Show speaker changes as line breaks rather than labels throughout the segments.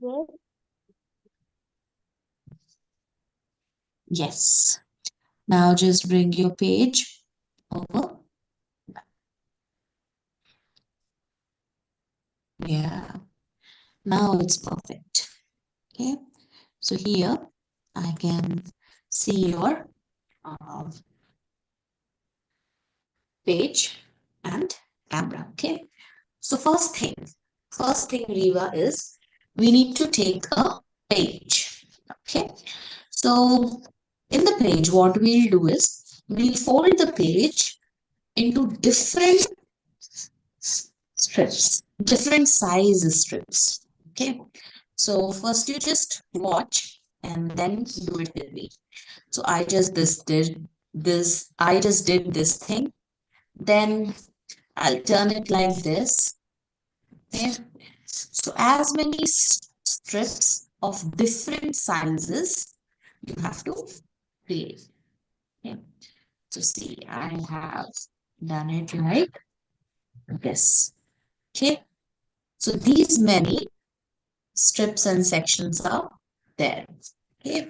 Yes.
Yes. Now just bring your page over. Yeah. Now it's perfect. Okay. So here I can see your uh, page and camera. Okay. So first thing, Riva, is we need to take a page. Okay. So in the page, what we'll do is we'll fold the page into different strips, different size strips. Okay. So first you just watch and then do it with me. So I just did this thing. Then I'll turn it like this. Okay. So as many strips of different sizes you have to create. Okay. So see, I have done it like this. Okay. So these many strips and sections are there. Okay.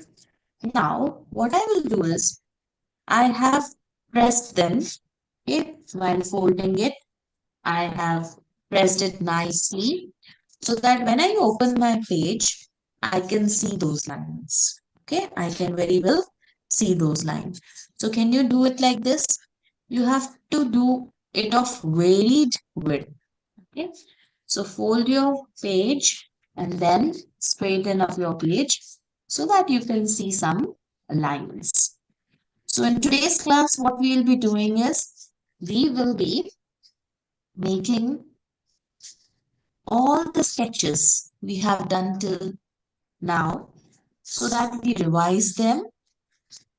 Now what I will do is I have pressed them. Okay. While folding it, I have pressed it nicely so that when I open my page, I can see those lines. Okay, I can very well see those lines. So can you do it like this? You have to do it of varied width. Okay, so fold your page and then straighten up your page so that you can see some lines. So in today's class, what we will be doing is we will be making all the sketches we have done till now so that we revise them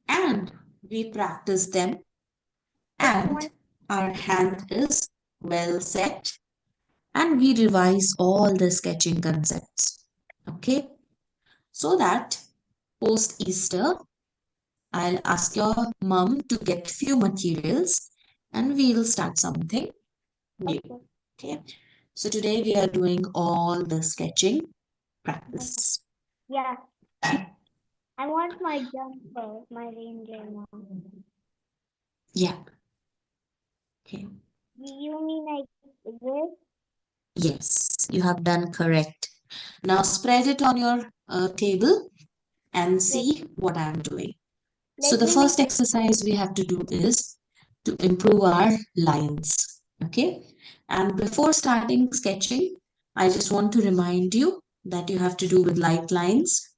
and we practice them and our hand is well set and we revise all the sketching concepts. Okay, so that post Easter, I'll ask your mom to get few materials and we'll start something new. Okay, so today we are doing all the sketching practice.
Yeah. I want my jumper, my ranger now.
Yeah. Okay.
You mean like this?
Yes, you have done correct. Now spread it on your table and
Wait,
see what I'm doing. So
let
the
me make.
first exercise we have to do is to improve our lines. Okay. And before starting sketching, I just want to remind you that you have to do with light lines.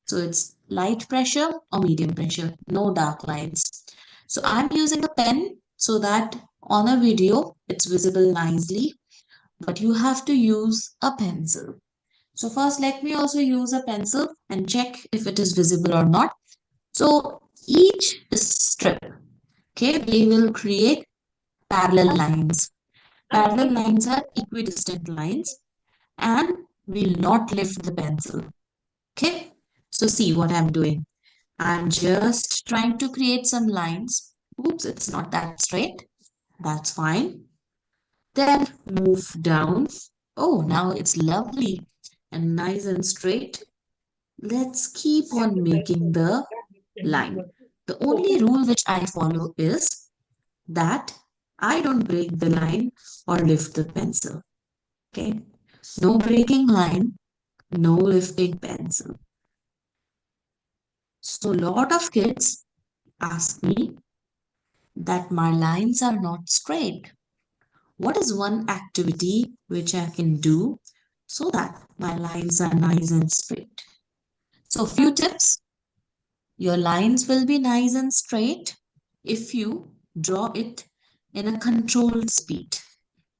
So it's light pressure or medium pressure, no dark lines. So I'm using a pen so that on a video it's visible nicely, but you have to use a pencil. So first let me also use a pencil and check if it is visible or not. So each strip, okay, we will create parallel lines. Parallel lines are equidistant lines and we'll not lift the pencil. Okay, so see what I'm doing. I'm just trying to create some lines. Oops, it's not that straight. That's fine. Then move down. Oh, now it's lovely and nice and straight. Let's keep on making the line. The only rule which I follow is that I don't break the line or lift the pencil. Okay? No breaking line, no lifting pencil. So, a lot of kids ask me that my lines are not straight. What is one activity which I can do so that my lines are nice and straight? So, few tips. Your lines will be nice and straight if you draw it in a controlled speed.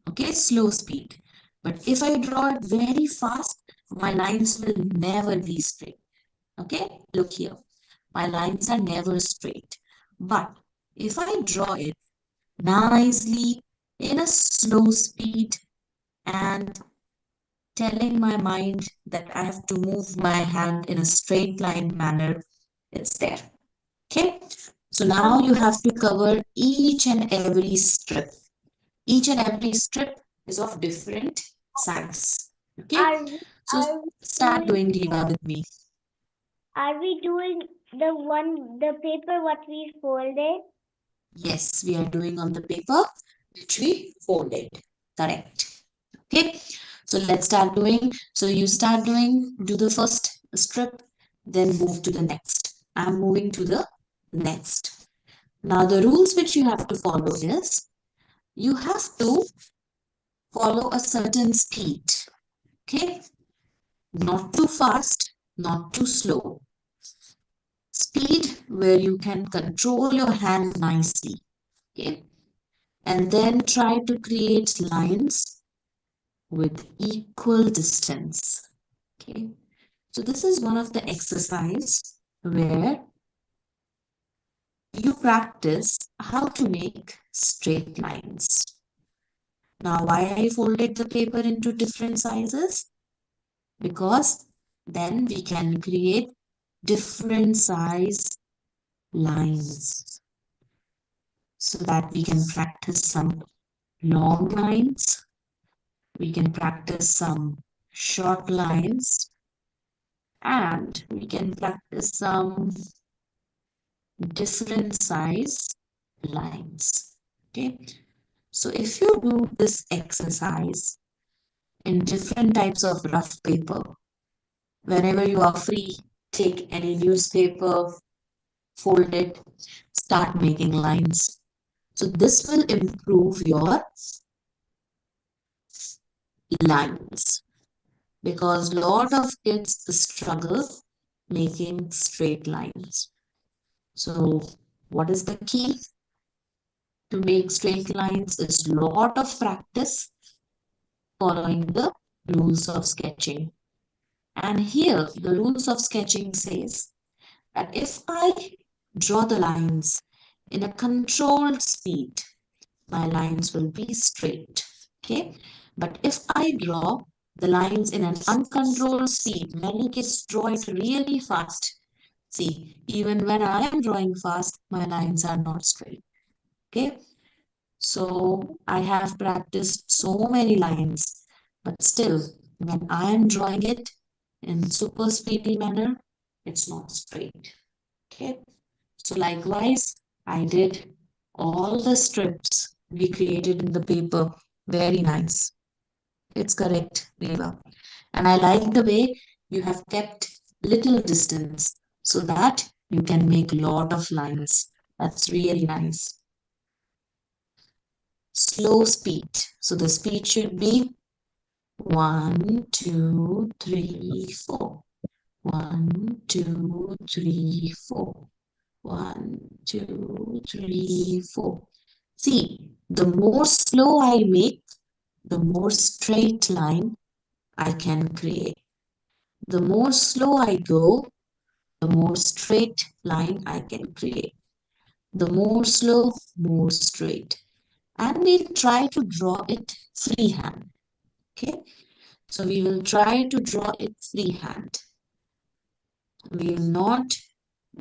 Okay, slow speed. But if I draw it very fast, my lines will never be straight. Okay, look here. My lines are never straight. But if I draw it nicely in a slow speed and telling my mind that I have to move my hand in a straight line manner, it's there. Okay, so now you have to cover each and every strip. Each and every strip is of different size. Okay,
Are
So
Are we
start
doing,
doing Diva with me.
are we doing the paper what we folded?
Yes, we are doing on the paper which we folded. Correct. Okay. So let's start doing. So you start doing, do the first strip, then move to the next. I'm moving to the next. Now the rules which you have to follow is you have to follow a certain speed. Okay. Not too fast, not too slow. Speed where you can control your hand nicely. Okay. And then try to create lines with equal distance. Okay. So this is one of the exercise where you practice how to make straight lines. Now, why I folded the paper into different sizes? Because then we can create different size lines so that we can practice some long lines, we can practice some short lines, and we can practice some different size lines. Okay, so if you do this exercise in different types of rough paper, whenever you are free, take any newspaper, fold it, start making lines. So this will improve your lines because a lot of kids struggle making straight lines. So what is the key to make straight lines is lot of practice following the rules of sketching. And here the rules of sketching says that if I draw the lines in a controlled speed, my lines will be straight. Okay. But if I draw the lines in an uncontrolled speed, many kids draw it really fast. See, even when I am drawing fast, my lines are not straight. Okay. So I have practiced so many lines, but still, when I am drawing it in super speedy manner, it's not straight. Okay. So likewise, I did all the strips we created in the paper. Very nice. It's correct, Reva. And I like the way you have kept little distance so that you can make lot of lines. That's really nice. Slow speed. So the speed should be 1, 2, 3, 4. 1, 2, 3, 4. 1, 2, 3, 4. See, the more slow I make, the more straight line I can create. The more slow I go, the more straight line I can create. The more slow, more straight. And we'll try to draw it freehand. Okay, so we will try to draw it freehand. We will not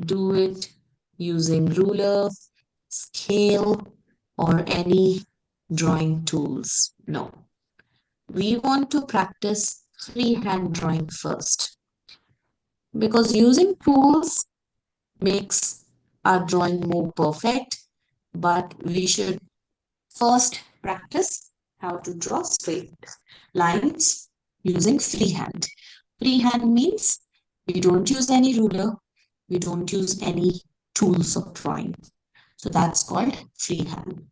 do it using ruler, scale, or any drawing tools. No, we want to practice freehand drawing first because using tools makes our drawing more perfect, but we should first practice how to draw straight lines using freehand. Freehand means we don't use any ruler, we don't use any tools of drawing. So that's called freehand.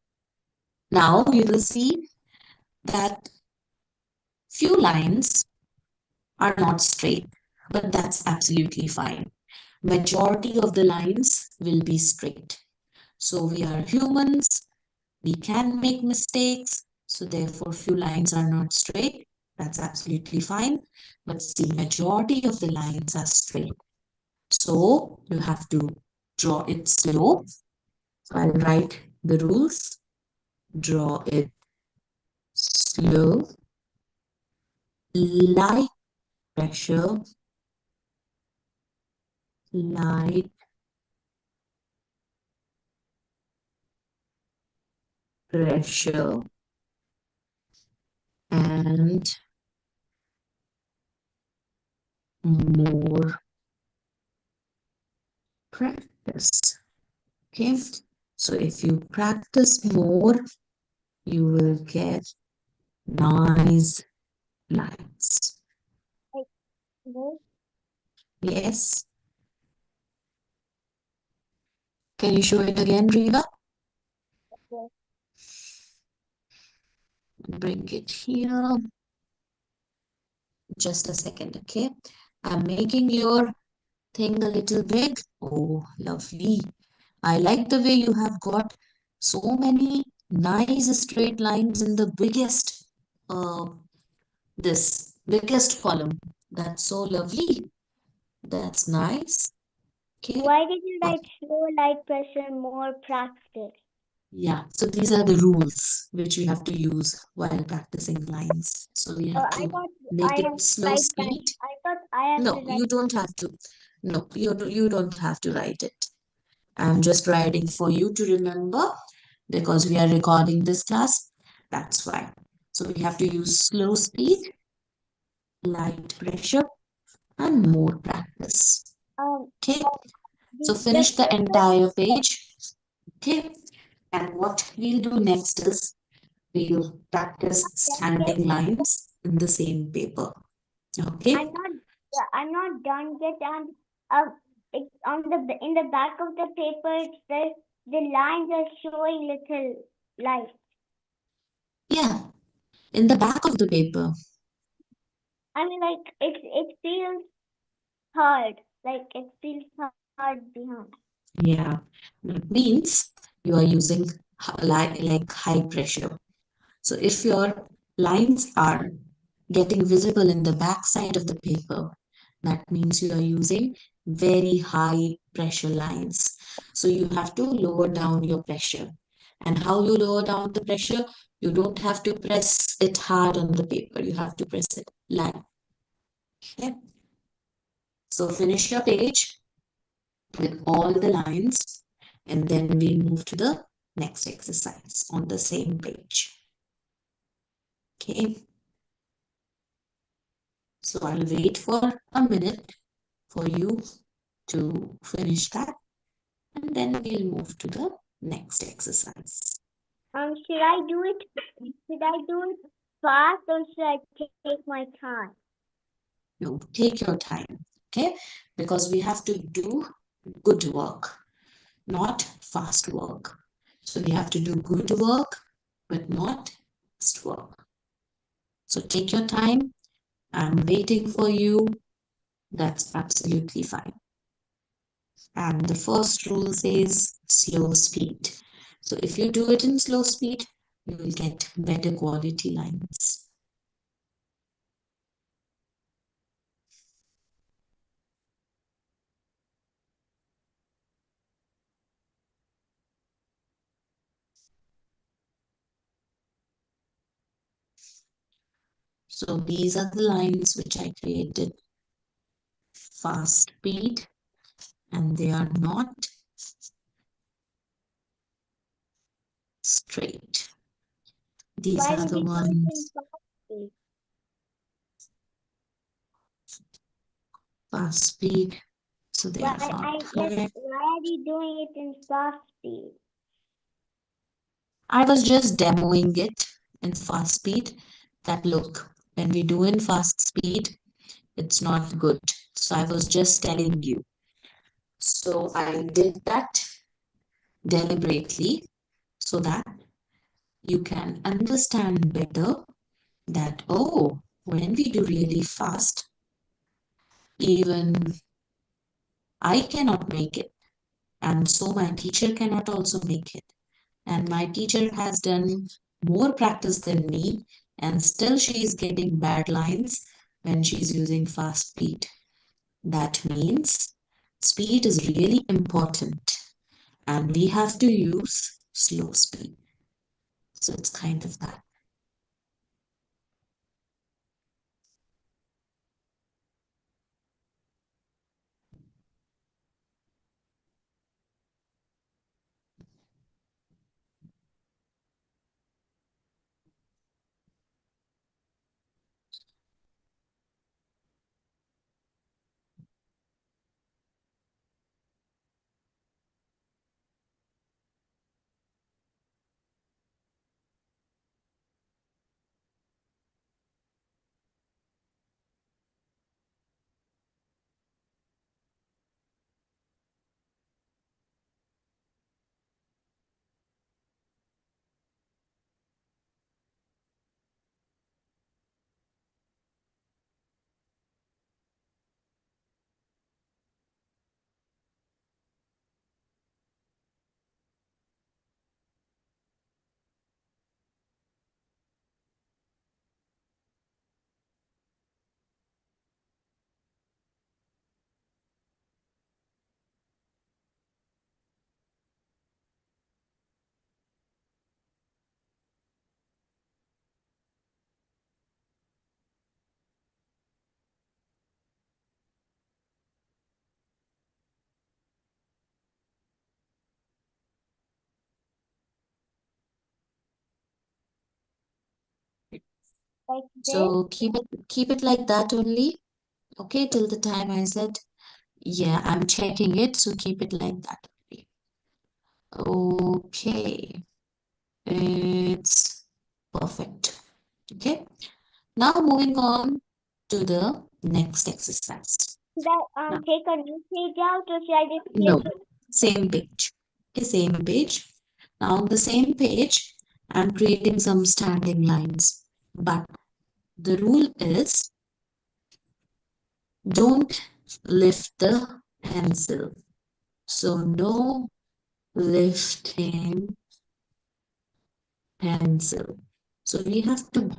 Now we will see that few lines are not straight, but that's absolutely fine. Majority of the lines will be straight. So we are humans, we can make mistakes, so therefore few lines are not straight. That's absolutely fine. But the majority of the lines are straight. So you have to draw it slow. So I'll write the rules. Draw it slow, light pressure, light pressure, and more practice. Okay, so if you practice more, you will get nice lines.
Like this.
Yes, can you show it again, Riva?
This.
Bring it here. Just a second, okay? I'm making your thing a little big. Oh, lovely. I like the way you have got so many nice straight lines in the uh, biggest column. That's so lovely. That's nice. Okay.
Why did you write slow light pressure more practice?
Yeah, so these are the rules which we have to use while practicing lines. So we
Oh,
have
I
to
thought I
make
have
it
to
slow
write that.
speed.
I thought I have to
No,
write.
you don't have to. No, you don't have to write it. I'm just writing for you to remember because we are recording this class. That's why. So we have to use slow speed, light pressure, and more practice.
Um,
Okay, so
the
finish the
paper.
entire page. Okay, and what we'll do next is we'll practice
Done yet.
standing lines in the same paper. Okay,
I'm not. I'm not done yet. And uh, it's on the in the back of the paper. It says the lines are showing little light.
yeah, in the back of the paper.
I mean, like it feels hard. Like it feels hard behind.
Yeah, that means you are using like high pressure. So if your lines are getting visible in the back side of the paper, that means you are using very high pressure lines. So you have to lower down your pressure. And how you lower down the pressure? You don't have to press it hard on the paper. You have to press it light. Okay? So finish your page with all the lines and then we move to the next exercise on the same page. Okay, so I'll wait for a minute for you to finish that and then we'll move to the next exercise.
Should I do it? Should I do it fast or should I take my time?
No, take your time, okay? Because we have to do good work, not fast work. So we have to do good work, but not fast work. So take your time. I'm waiting for you. That's absolutely fine. And the first rule says slow speed. So if you do it in slow speed, you will get better quality lines. So these are the lines which I created fast speed and they are not straight. These
Why
are
did
the
you do it in
ones
fast speed?
fast speed. So they
Why
are not
I yes,
high.
why are you doing it in fast speed?
I was just demoing it in fast speed. That look, when we do in fast speed, it's not good. So I was just telling you. So I did that deliberately so that you can understand better that, oh, when we do really fast, even I cannot make it. And so my teacher cannot also make it. And my teacher has done more practice than me, and still she is getting bad lines when she's using fast speed. That means speed is really important, and we have to use slow speed. So it's kind of that.
like this.
So keep it like that only. Okay, till the time I said, yeah, I'm checking it. So keep it like that only. Okay, it's perfect. Okay, now moving on to the next exercise.
Should I
Now,
take a new page out or should I just
no,
flip it?
same page. Okay, same page. Now on the same page, I'm creating some standing lines. But the rule is don't lift the pencil. So no lifting pencil. So we have to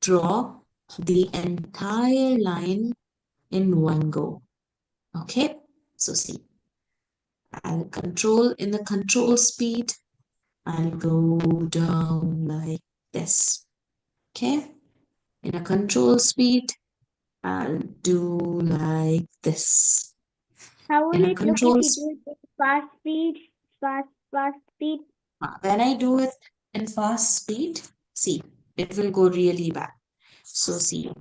draw the entire line in one go. Okay? So see, I'll control in the control speed, I'll go down like this. Okay? In a control speed, I'll do like this.
How will
In a
it look if
control
you do it with fast speed?
when I do it in fast speed, see, it will go really bad. So see,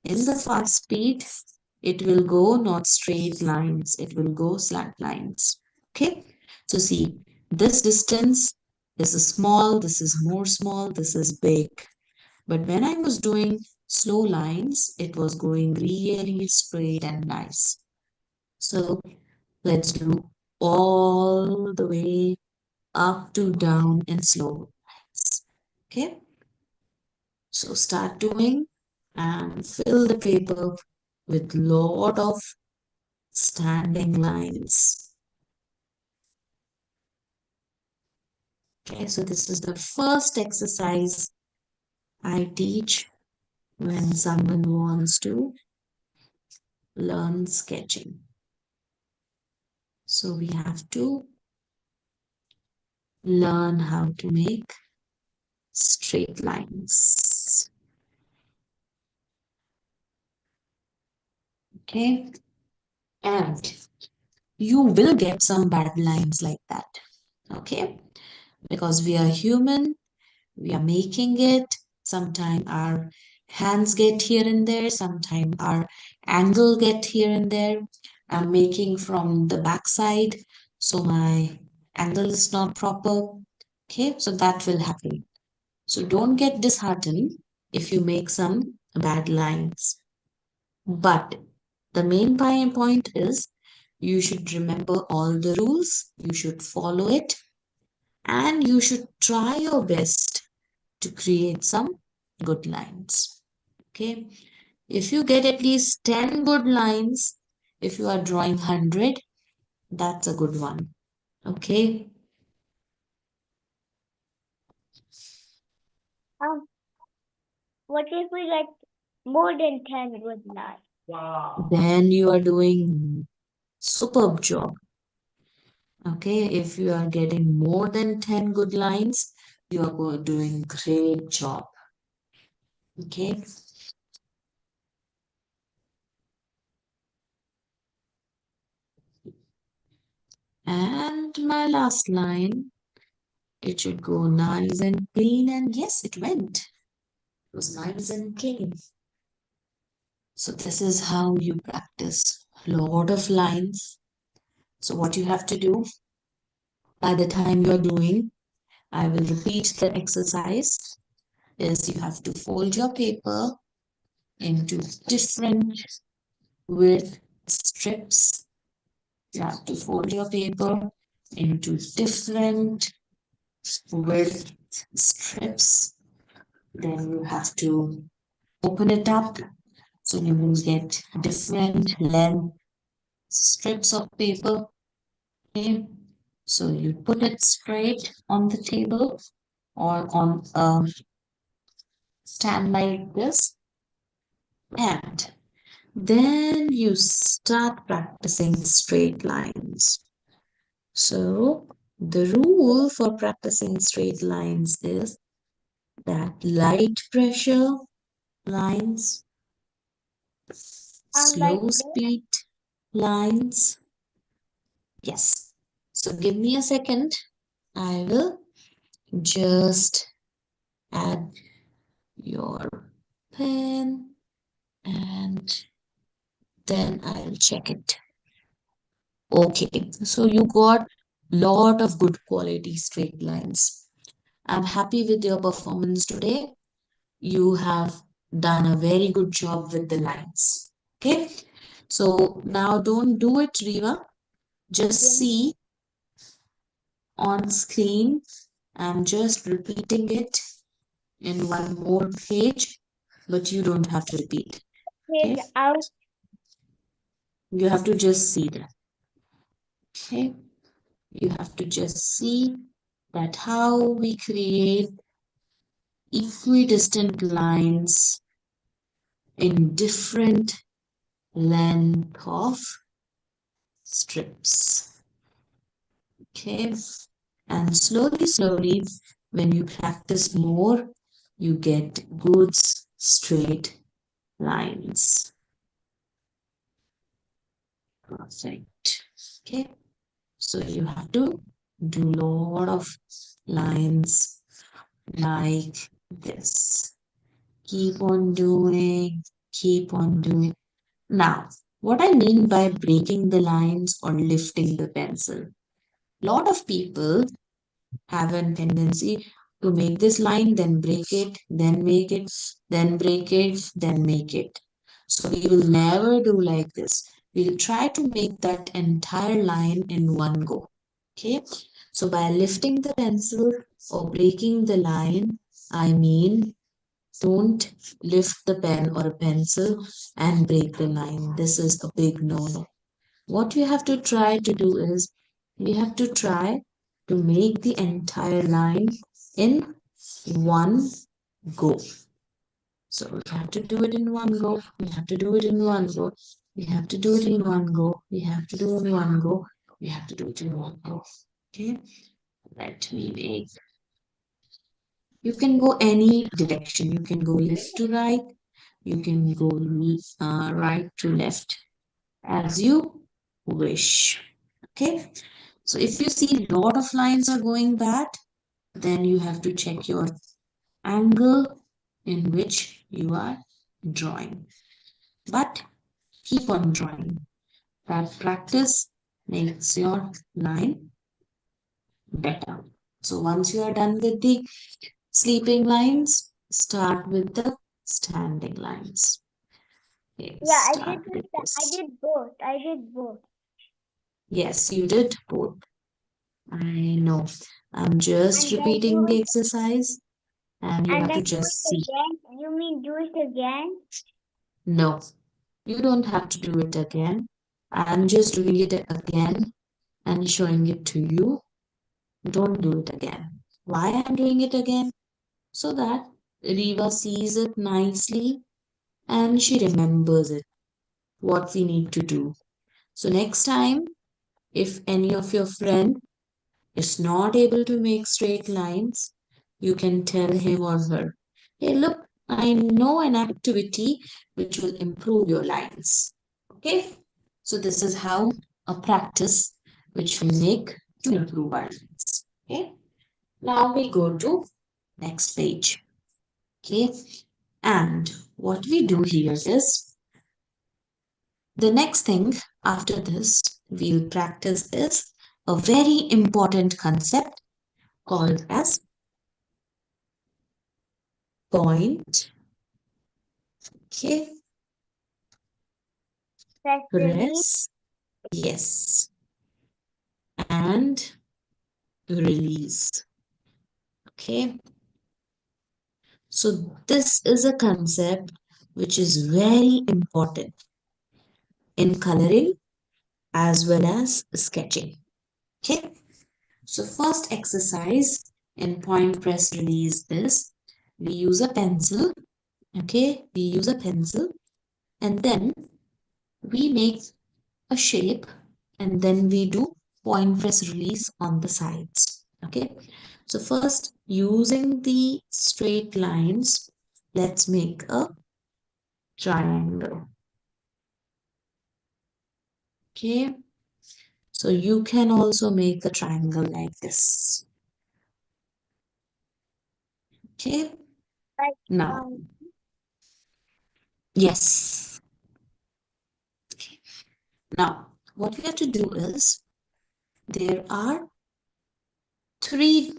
in the fast speed, it will go not straight lines, it will go slant lines. Okay, so see, this distance is small, this is more small, this is big. But when I was doing slow lines, it was going really straight and nice. So let's do all the way up to down in slow lines. Okay, so start doing and fill the paper with lot of standing lines. Okay, so this is the first exercise I teach when someone wants to learn sketching. So we have to learn how to make straight lines. Okay, and you will get some bad lines like that. Okay, because we are human, we are making it. Sometimes our hands get here and there, sometimes our angle get here and there. I'm making from the back side, so my angle is not proper. Okay, so that will happen. So don't get disheartened if you make some bad lines. But the main point is you should remember all the rules, you should follow it, and you should try your best to create some good lines. Okay, if you get at least 10 good lines, if you are drawing 100, that's a good one. Okay,
Um, what if we get more than 10 good nights?
then you are doing superb job. Okay, if you are getting more than 10 good lines, you are doing great job. Okay, and my last line, it should go nice and clean, and yes, it went. It was nice and clean. So this is how you practice lot of lines. So what you have to do by the time you're doing, I will repeat the exercise, is you have to fold your paper into different width strips. You have to fold your paper into different width strips. Then you have to open it up so you will get different length strips of paper. Okay, so you put it straight on the table or on a stand like this, and then you start practicing straight lines. So the rule for practicing straight lines is that light pressure lines,
Like
slow
this.
speed lines. Yes. So give me a second. I will just add your pen and then I'll check it. Okay, so you got lot of good quality straight lines. I'm happy with your performance today. You have done a very good job with the lines. Okay, so now don't do it, Riva. Just
Yeah.
see on screen. I'm just repeating it in one more page, but you don't have to repeat.
Page
Okay,
out.
you have to just see that. Okay, you have to just see that how we create equidistant lines in different length of strips. Okay, and slowly, when you practice more, you get good straight lines. Perfect. Okay, so you have to do lot of lines like this. Keep on doing, keep on doing. Now, what I mean by breaking the lines or lifting the pencil. Lot of people have a tendency to make this line, then break it, then make it, then break it, then make it. So we will never do like this. We'll try to make that entire line in one go. Okay. So by lifting the pencil or breaking the line, I mean don't lift the pen or a pencil and break the line. This is a big no-no. What you have to try to do is you have to try to make the entire line in one go. So we have to do it in one go. We have to do it in one go. We have to do it in one go. We have to do it in one go. We have to do it in one go. Okay. Let me make. You can go any direction. You can go left to right. You can go right to left as you wish. Okay. So if you see a lot of lines are going bad, then you have to check your angle in which you are drawing. But keep on drawing. That practice makes your line better. So once you are done with the sleeping lines, start with the standing lines. Okay,
Yeah, I did
start
this.
with
I
this.
did both. I did both.
Yes, you did both. I know. I'm just
And then
repeating the exercise and you have to
do
just
it
see.
again. You mean do it again?
No, you don't have to do it again. I'm just doing it again and showing it to you. Don't do it again. Why I'm doing it again? So that Riva sees it nicely and she remembers it, what we need to do. So next time, if any of your friend is not able to make straight lines, you can tell him or her, hey, look, I know an activity which will improve your lines. Okay? So this is how a practice which we make to improve our lines. Okay? Now we go to next page. Okay? And what we do here is the next thing after this we'll practice is a very important concept called as point, okay,
Press delete.
press, yes, and release. Okay, so this is a concept which is very important in coloring as well as sketching. Okay, so first exercise in point, press, release is we use a pencil. Okay, we use a pencil and then we make a shape and then we do point, press, release on the sides. Okay, so first using the straight lines, let's make a triangle. Okay, so you can also make a triangle like this. Okay,
Like
now
um
Yes. Now, what we have to do is there are three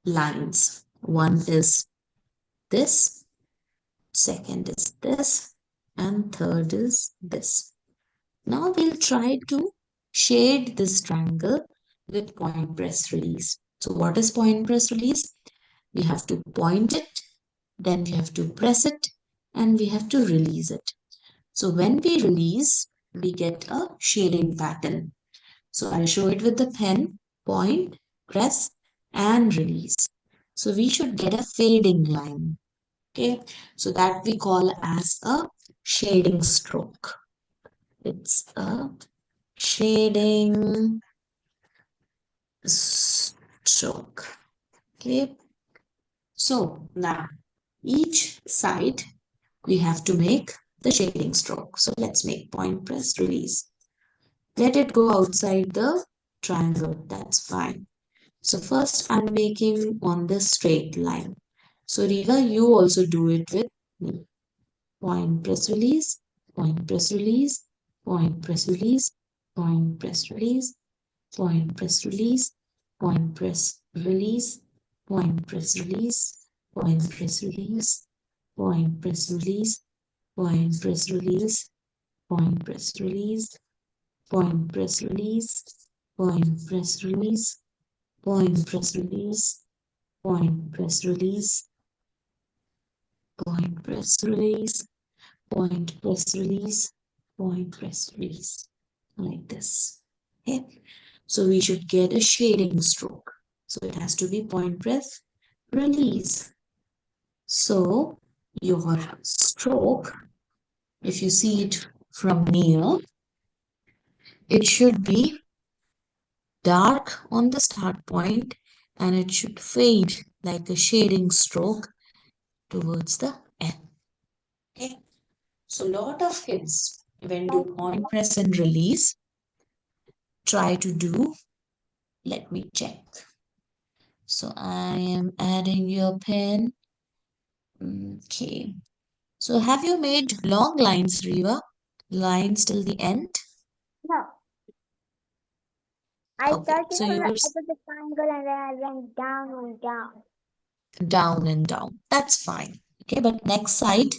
lines. One is this, second is this, and third is this. Now we'll try to shade this triangle with point press release. So what is point press release? We have to point it, then we have to press it, and we have to release it. So when we release, we get a shading pattern. So I'll show it with the pen, point, press, and release. So we should get a fading line. Okay, so that we call as a shading stroke. It's a shading stroke. Okay, so now each side we have to make the shading stroke. So let's make point, press, release. Let it go outside the triangle. That's fine. So first I'm making on the straight line. So Riva, you also do it with me. Point, press, release, point, press, release, point, press, release, point, press, release, point, press, release, point, press, release, point, press, release, point, press, release, point, press, release, point, press, release, point, press, release, point, press, release, point, press, release, point, press, release, point, press, release, point, press, release, point, press, release, point, press, release, like this. Okay, so we should get a shading stroke. So it has to be point, press, release. So your stroke, if you see it from near, it should be dark on the start point and it should fade like a shading stroke towards the end. Okay, so lot of kids when do point, press, and release try to do. Let me check. So I am adding your pen. Okay. So have you made long lines, Riva? Lines till the end?
No, I
Okay.
started
So
from the
you're
edge of the triangle and then I went down and down.
down and down. That's fine. Okay. But next side,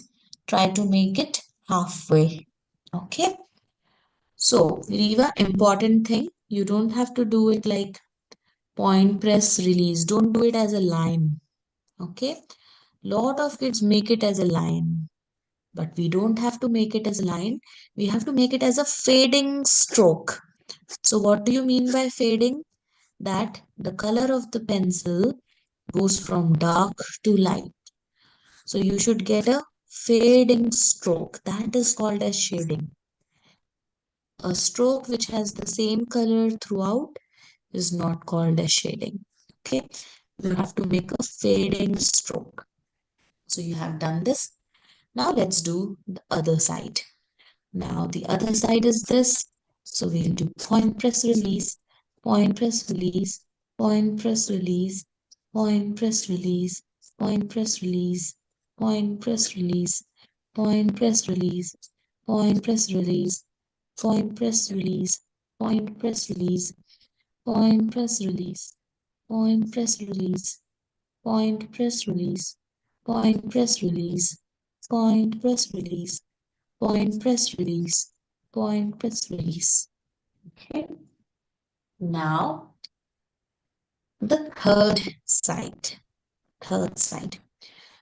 try to make it halfway. Okay. So, Riva, important thing, you don't have to do it like point, press, release. Don't do it as a line. Okay. Lot of kids make it as a line. But we don't have to make it as a line. We have to make it as a fading stroke. So what do you mean by fading? That the color of the pencil goes from dark to light. So you should get a fading stroke. That is called as shading. A stroke which has the same color throughout is not called as shading. Okay, you have to make a fading stroke. So you have done this. Now let's do the other side. Now the other side is this. So we'll do point, press, release, point, press, release, point, press, release, point, press, release, point, press, release, point, press, release, point, press, release, point, press, release, point, press, release, point, press, release, point, press, release, point, press, release, point, press, release, point, press, release, point, press, release, point, press, release, point, press, release. Okay. Now the third side. Third side.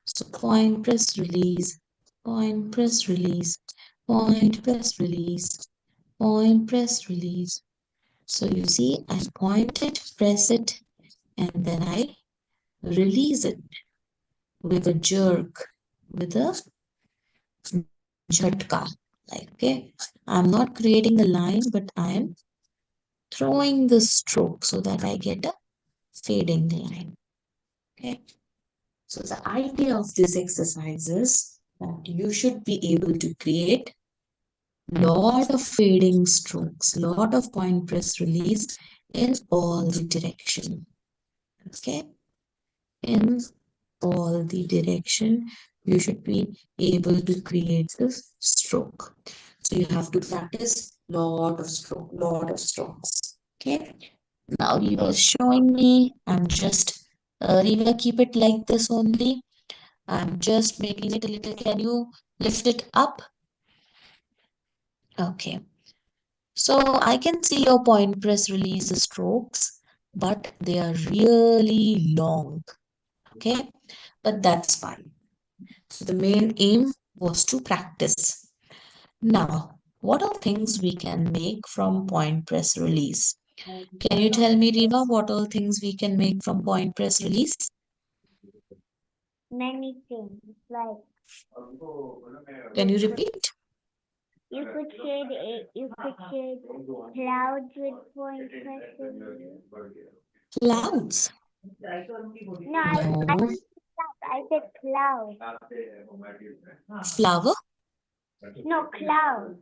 So point, press, release, point, press, release, point, press, release, point, press, release. So you see, I point it, press it, and then I release it with a jerk, with a jhatka. Like, okay, I'm not creating a line, but I'm throwing the stroke so that I get a fading line. Okay. So the idea of this exercise is that you should be able to create lot of fading strokes, lot of point, press, release in all the direction. Okay. In all the direction you should be able to create this stroke. So you have to practice lot of strokes. Okay. Now he was showing me, I'm just Riva, keep it like this only. I'm just making it a little. Can you lift it up? Okay. So I can see your point press release strokes, but they are really long. Okay. But that's fine. So the main aim was to practice. Now, what are things we can make from point press release? Can you tell me, Riva, what all things we can make from point press release?
Many things like
Can you
you could
repeat?
you could shade clouds with point pressure.
Clouds.
No, I
No.
didn't say cloud. I said cloud.
Flower?
No, cloud.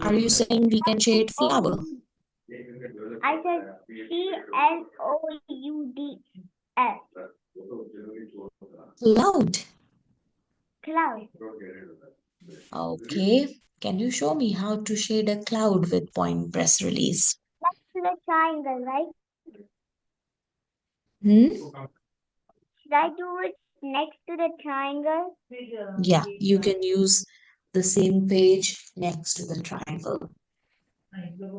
Are you saying we can shade flower?
C-O-U. I said CLOUDS.
Cloud.
Cloud.
Okay. Can you show me how to shade a cloud with point press release?
Next to the triangle, right?
Hmm?
Should I do it next to the triangle?
Yeah, you can use the same page next to the triangle.
Like this.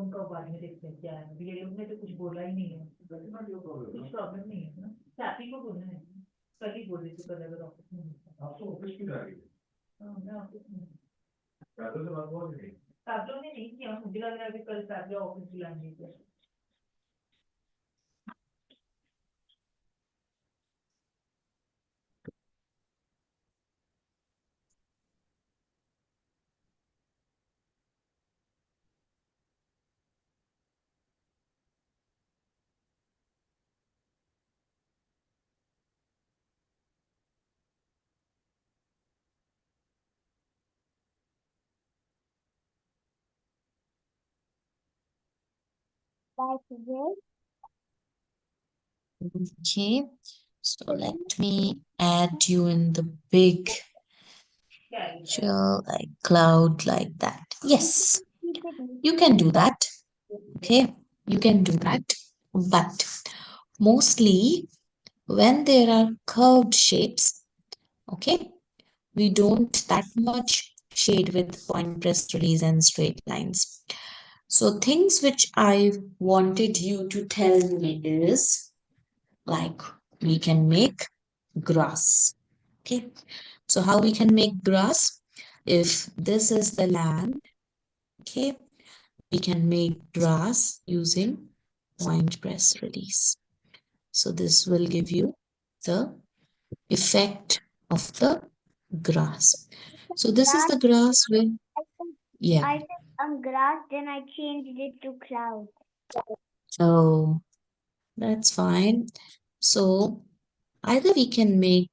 Okay, so let me add you in the big picture, like cloud, like that. Yes,
Keep it
you can
little.
do that. Okay, you can do that. But mostly when there are curved shapes, okay, we don't that much shade with point press release and straight lines. So things which I wanted you to tell me is like we can make grass. Okay. So how we can make grass? If this is the land, okay, we can make grass using point press release. So this will give you the effect of the grass. So this is
Grass.
the grass with,
I said,
yeah.
I said grass, then I changed it to cloud.
So that's fine. So either we can make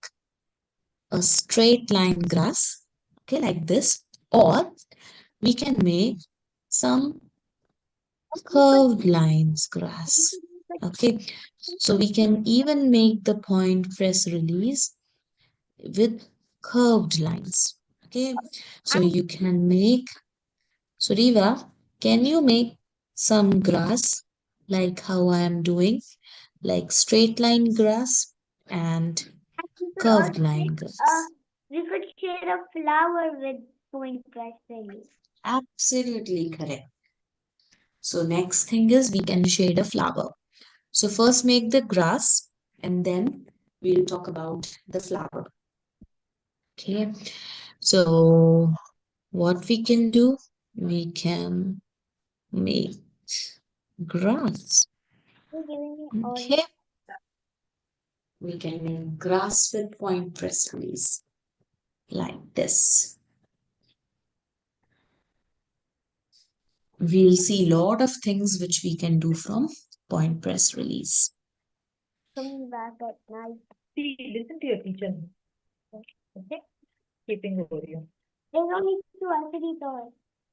a straight line grass, okay, like this, or we can make some
You could,
curved lines grass.
you could,
Okay, so we can even make the point press release with curved lines. Okay, so
I
you can make, so Riva, can you make some grass like how I am doing, like straight line grass and
we could
curved
also
line
make
grass?
we could shade a flower with point pressure.
Absolutely correct. So next thing is we can shade a flower. So first make the grass and then we'll talk about the flower. Okay. So what we can do, we can make grass.
You're giving me all.
Okay. We can make grass with point press release like this. We'll see a lot of things which we can do from point press release.
Coming back at night.
See, listen to your teacher. Okay? Keeping over you.
There's only two actually toys.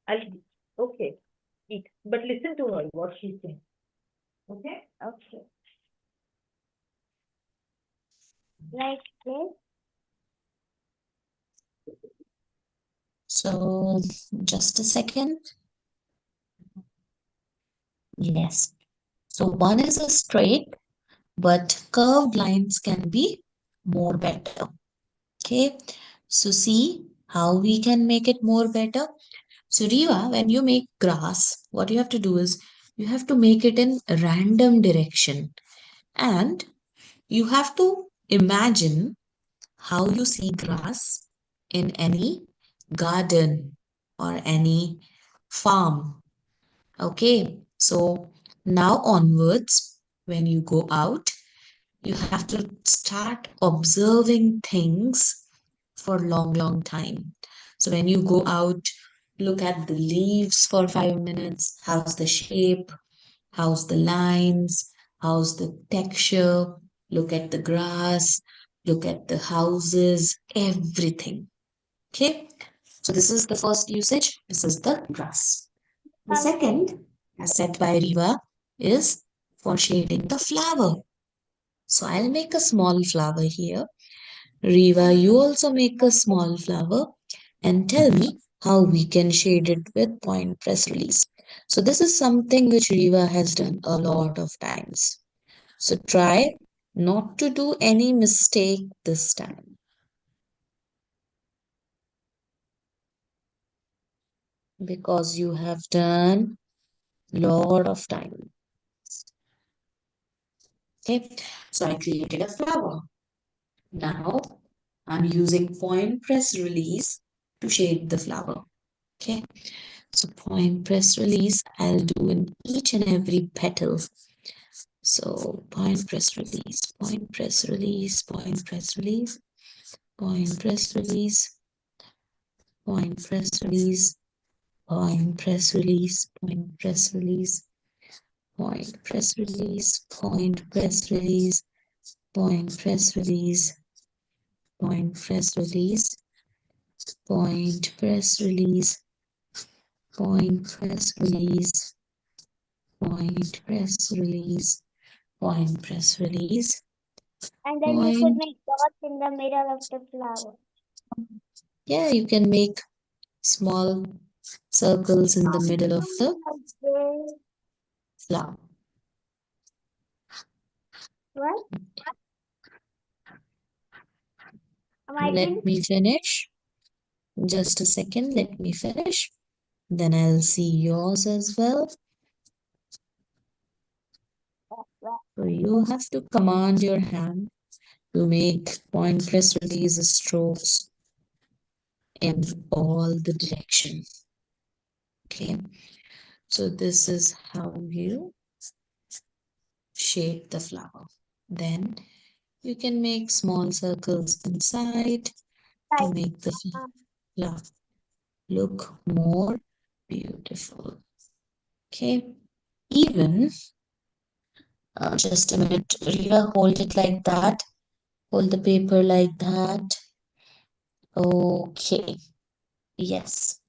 I'll okay. Eat. But listen to her, what she's saying. Okay?
Okay. Like this.
So just a second. Yes. So one is a straight, but curved lines can be more better. Okay. So see how we can make it more better. So Riva, when you make grass, what you have to do is you have to make it in random direction, and you have to imagine how you see grass in any garden or any farm. Okay, so now onwards, when you go out, you have to start observing things for long, long time. So when you go out, look at the leaves for 5 minutes. How's the shape? How's the lines? How's the texture? Look at the grass. Look at the houses, everything. Okay. So this is the first usage. This is the grass. The second, as said by Riva, is for shading the flower. So I'll make a small flower here. Riva, you also make a small flower and tell me how we can shade it with point press release. So this is something which Riva has done a lot of times. So try not to do any mistake this time because you have done lot of time. Okay, so I created a flower. Now I'm using point press release to shade the flower. Okay, so point press release I'll do in each and every petal. So point press release, point press release, point press release, point press release, point press release, point press release, point press release, point press release, point press release, point press release, point press release, point press release, point press release, point press release, point press release,
And then you could
point.
make dots in the middle of the flower.
Yeah, you can make small circles in the middle of the
Like this.
flower.
What? I
Let
didn't.
me finish. Just a second, let me finish. Then I'll see yours as well. So you have to command your hand to make point press release strokes in all the directions. Okay, so this is how you shape the flower. Then you can make small circles inside to
Like,
make the
um,
flower look more beautiful. Okay, even just a minute, Riva, hold it like that. Hold the paper like that. Okay, yes,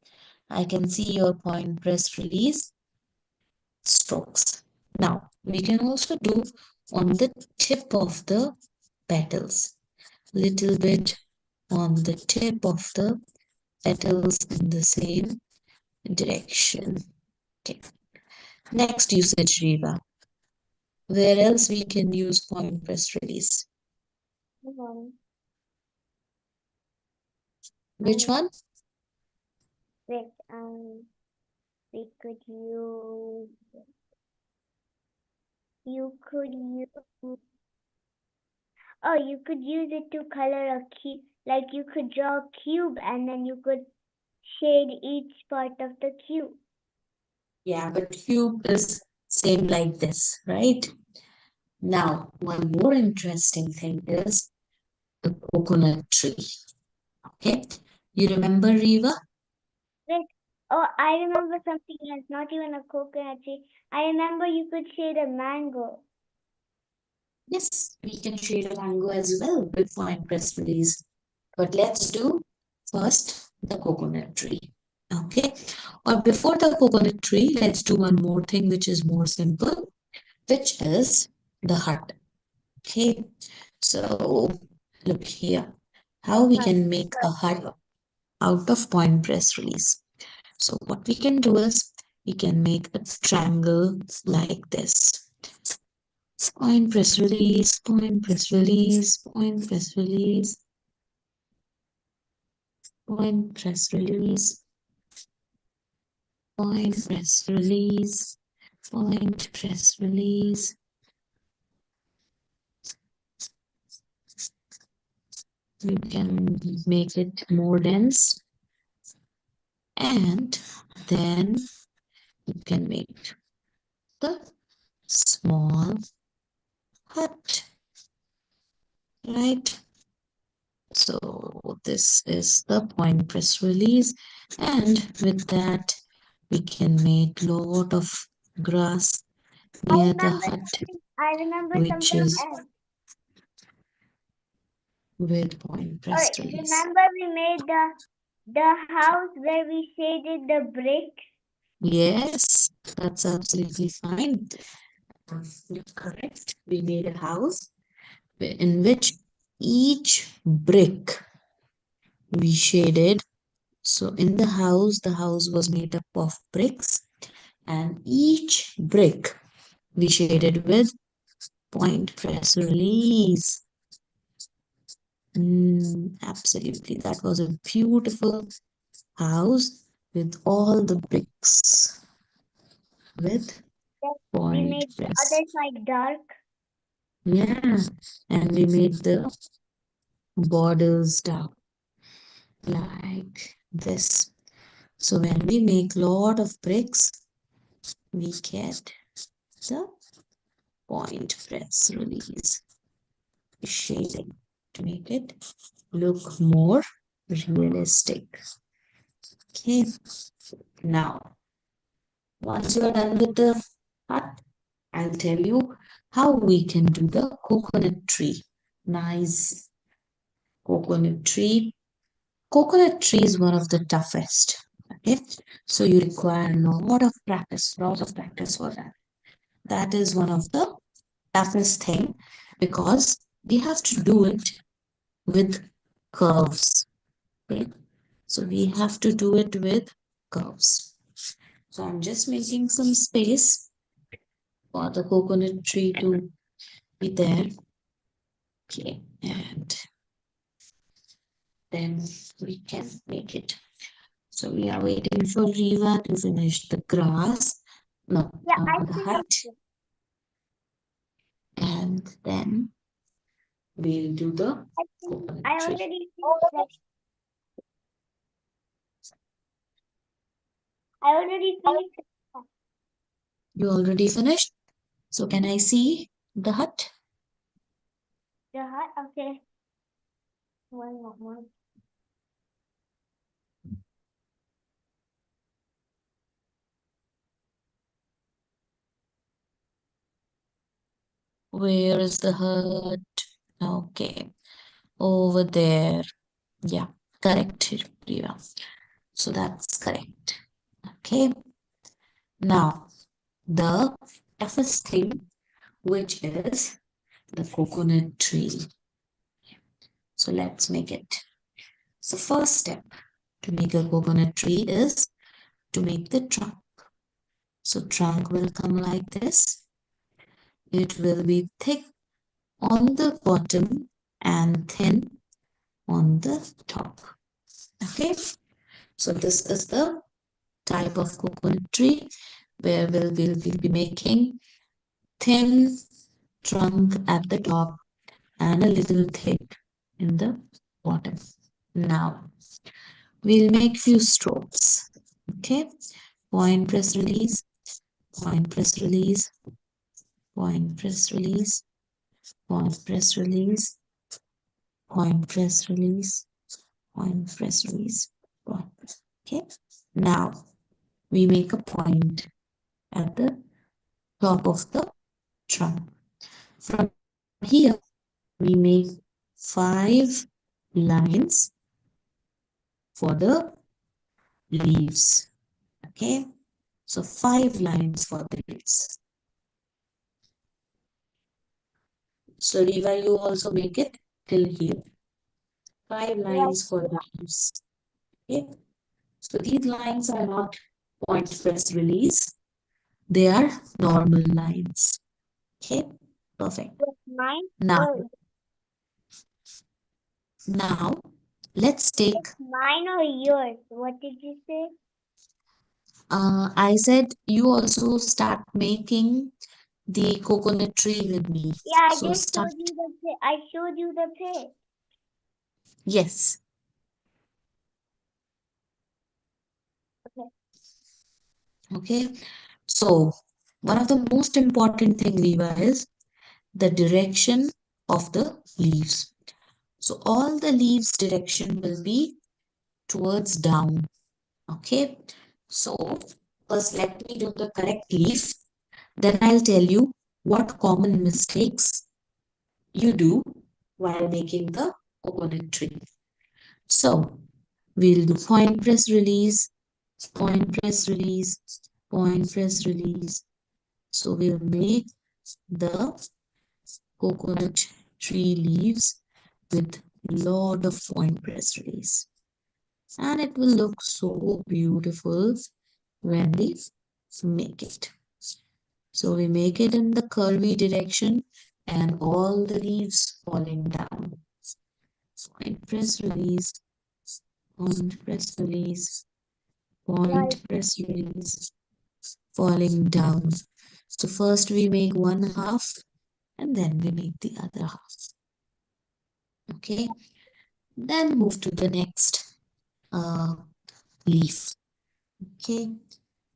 I can see your point press release strokes. Now, we can also do on the tip of the petals, little bit on the tip of the petals in the same direction. Okay, next usage, Riva. Where else we can use point press release?
um,
Which one?
wait, we could use, you could use, oh, you could use it to color a cube, like you could draw a cube and then you could shade each part of the cube.
Yeah, but cube is same like this, right? Now, one more interesting thing is the coconut tree. Okay, you remember Riva?
Wait, oh, I remember something else, not even a coconut tree. I remember you could shade a mango.
Yes, we can shade a mango as well with fine press release. But let's do first the coconut tree. Okay, or before the coconut tree, let's do one more thing which is more simple, which is the hut. Okay, so Look here, how we can make a hut out of point press release. So what we can do is we can make a triangle like this. Point press release, point press release, point press release, point press release, point press release, point press release. You can make it more dense, and then you can make the small hut, right? So this is the point press release, and with that we can make lot of grass
I
near the
remember
hut,
something. I remember
which
something
is
else.
with point
All
press
right,
release.
remember we made the house where we shaded the bricks.
Yes, that's absolutely fine. You're correct. We made a house in which each brick we shaded. So in the house was made up of bricks, and each brick we shaded with point press release. Absolutely, that was a beautiful house with all the bricks with
Yes, we
point
made the
press.
other side dark.
Yeah, and we made the borders down like this. So when we make lot of bricks, we get the point press release shading to make it look more realistic. Okay, now once you are done with the hut, I'll tell you how we can do the coconut tree. Nice coconut tree. Coconut tree is one of the toughest. Okay, so you require a lot of practice, lots of practice for that. That is one of the toughest thing because we have to do it with curves. Okay, so we have to do it with curves. So I'm just making some space for the coconut tree to be there. Okay, and then we can make it. So we are waiting for Riva to finish the grass, no,
Yeah, I
the hut,
finished it.
and then we'll do the
I
coconut tree.
already finished it. I already finished it.
You already finished? So can I see the hut?
The hut. Okay. One more.
Where is the hut? Okay, over there. Yeah, correct, Riva. So that's correct. Okay, now the toughest thing, which is the coconut tree. So let's make it. So first step to make a coconut tree is to make the trunk. So trunk will come like this. It will be thick on the bottom and thin on the top. Okay. So this is the type of coconut tree where we'll be making thin trunk at the top and a little thick in the bottom. Now we'll make few strokes. Okay, point press release, point press release, point press release, point press release, point press release, point press release, point press. Okay, now we make a point at the top of the trunk. From here, we make 5 lines for the leaves. Okay, so 5 lines for the leaves. So Riva, you also make it. till here. 5 lines for the leaves. Okay. So these lines are not point press release. They are normal lines. Okay. Perfect.
Mine
Now,
or
now let's take.
mine or yours? What did you say?
I said you also start making the coconut tree with me.
Yeah, I
So
just
start.
showed you I showed you the page.
Yes.
Okay.
Okay. So one of the most important thing, Viva, is the direction of the leaves. So all the leaves direction will be towards down. Okay. So first let me do the correct leaf. Then I'll tell you what common mistakes you do while making the coconut tree. So we'll do point press release, point press release, point press release. So we'll make the coconut tree leaves with lot of point press release. And it will look so beautiful when we make it. So we make it in the curvy direction and all the leaves falling down. Point press release, point press release,
Right.
point press release, falling down. So first we make one half and then we make the other half. Okay, then move to the next leaf. Okay,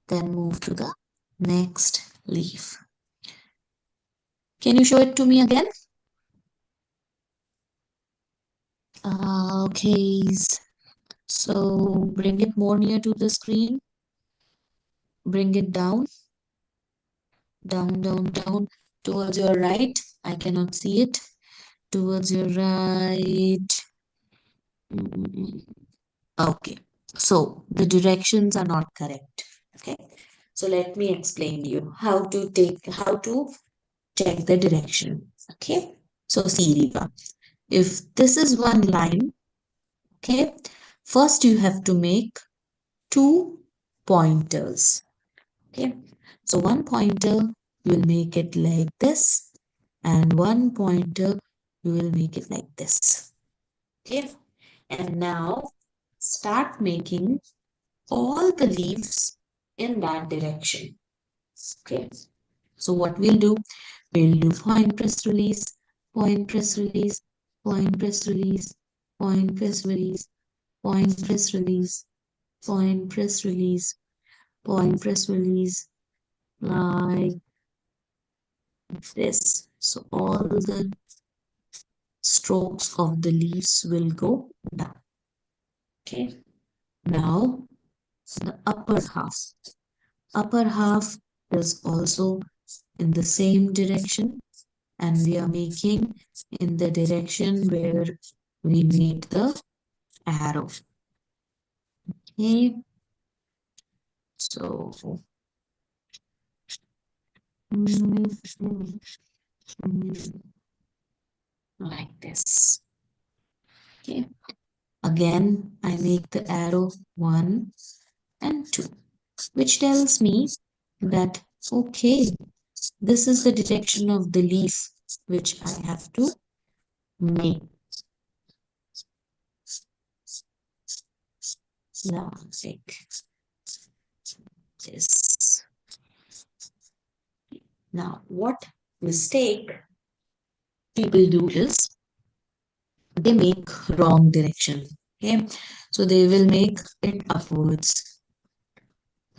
then move to the next leaf. Can you show it to me again? Okay, so bring it more near to the screen. Bring it down, down, down, down towards your right. I cannot see it. Towards your right. Okay, so the directions are not correct. Okay, so let me explain you how to check the direction. Okay, so see, Riva, if this is one line, okay, first you have to make two pointers. Okay, so one pointer you will make it like this, and one pointer you will make it like this. Okay, and now start making all the leaves in that direction. Okay, so what we'll do point press release, point press release, point press release, point press release, point press release, point press release, point press release, like this. So all the strokes of the leaves will go down. Okay, now the upper half. Upper half is also in the same direction, and we are making in the direction where we made the arrow. Okay, so like this. Okay, again I make the arrow 1 and 2, which tells me that okay, this is the direction of the leaf which I have to make. Now like this. Now what mistake people do is they make wrong direction. Okay, so they will make it upwards.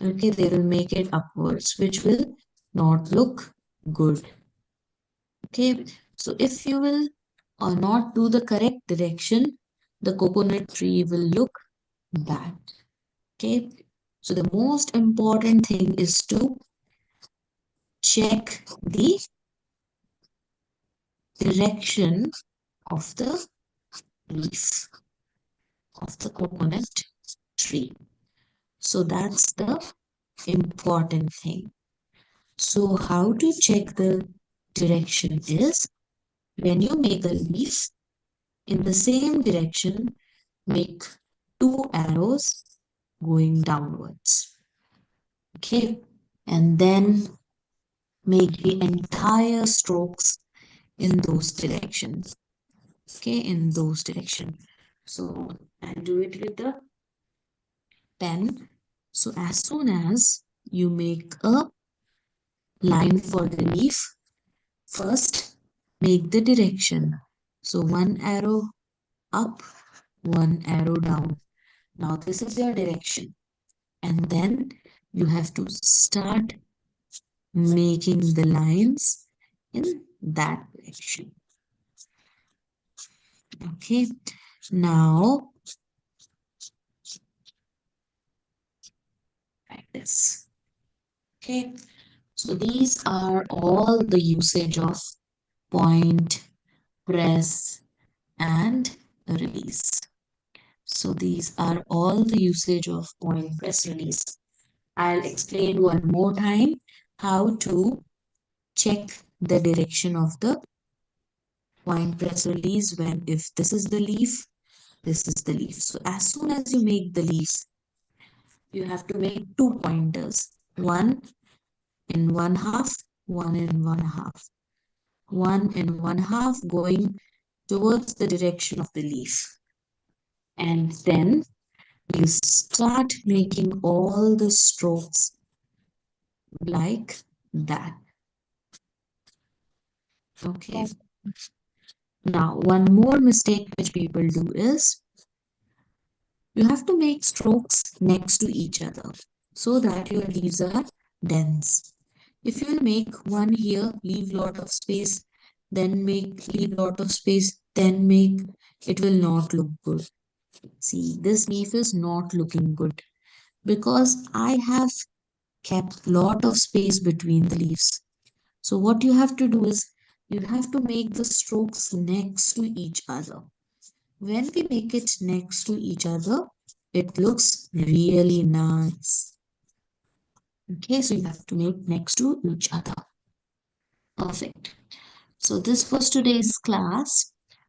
Okay, they will make it upwards, which will not look good. Okay, so if you will not do the correct direction, the coconut tree will look bad. Okay, so the most important thing is to check the direction of the leaf of the coconut tree. So that's the important thing. So how to check the direction is when you make a leaf, In the same direction, make 2 arrows going downwards. Okay, and then make the entire strokes in those directions. Okay, in those directions. So I'll do it with the pen. So as soon as you make a line for the leaf, first make the direction. So one arrow up, one arrow down. Now this is your direction. And then you have to start making the lines in that direction. Okay, now like this. Okay, so these are all the usage of point, press, and release. So these are all the usage of point, press, release. I'll explain one more time how to check the direction of the point, press, release when if this is the leaf, this is the leaf. So as soon as you make the leaves, you have to make 2 pointers. One in one half, one in one half. One in one half going towards the direction of the leaf. And then you start making all the strokes like that. Okay. Now, one more mistake which people do is you have to make strokes next to each other so that your leaves are dense. If you will make one here, leave lot of space, then leave lot of space, then make, it will not look good. See, this leaf is not looking good because I have kept lot of space between the leaves. So what you have to do is you have to make the strokes next to each other. When we make it next to each other, it looks really nice. Okay, so you have to make next to each other. Perfect. So this was today's class.